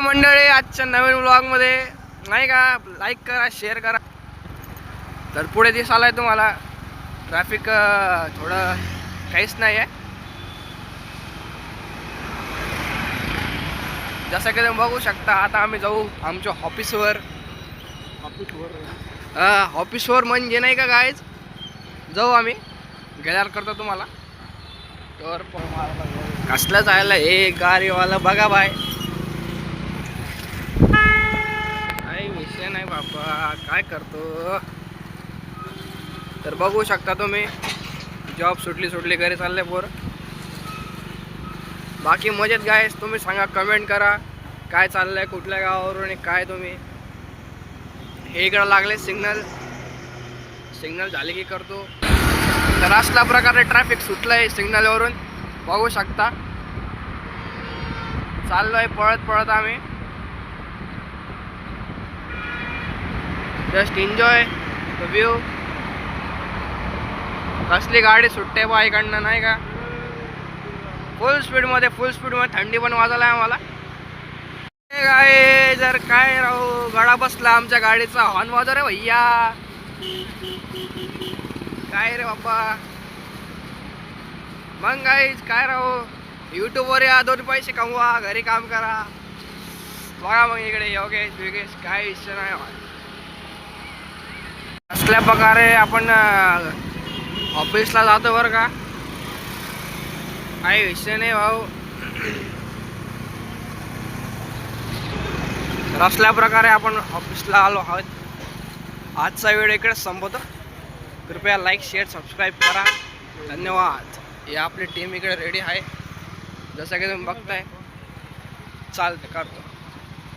मंडळी, आजच्या नवीन व्लॉगमध्ये नाही का, लाईक करा, शेअर करा. तर पुढे दिसायला आहे तुम्हाला ट्रॅफिक थोडं काहीच नाही आहे. जसं की तुम्ही बघू शकता, आता आम्ही जाऊ आमच्या ऑफिसवर. ऑफिसवर म्हणजे नाही का गाईज, जाऊ आम्ही, गेल्यावर करतो तुम्हाला. तर कसलं जायला हे गाडीवाला बघा बाय, काही विषय नाही बापा, काय करतो. तर बघू शकता तुम्ही, जॉब सुटली घरी चालले पोर. बाकी मजेत गायस. तुम्ही सांगा, कमेंट करा काय चाललंय, कुठल्या गावावरून काय तुम्ही. हे इकडं लागले सिग्नल झाले की करतो. तर असल्या प्रकारे ट्रॅफिक सुटलंय सिग्नलवरून, बघू शकता. चाललोय पळत आम्ही. Just enjoy the view. कसली गाडी सुटते बा इकडनं नाही का, फुल स्पीडमध्ये थंडी पण वाजायला आहे आम्हाला. काय जर काय राहू, गडा बसला आमच्या गाडीचा, हॉर्न वाजव रे भैया. काय रे बाप्पा, मग काय राहू, यूट्यूबवर या, 2 पैसे कमवा, घरी काम करा. बघा मग इकडे योगेश काय विषय नाही. असल्या प्रकारे आपण ऑफिसला जातो बरं का, काही विषय नाही भाऊ. तर असल्या प्रकारे आपण ऑफिसला आलो आहोत. आजचा व्हिडिओ इकडे संपवतो. कृपया लाईक, शेअर, सबस्क्राईब करा. धन्यवाद. ही आपली टीम इकडे रेडी आहे, जसं की तुम्ही बघताय. चालतं करतो.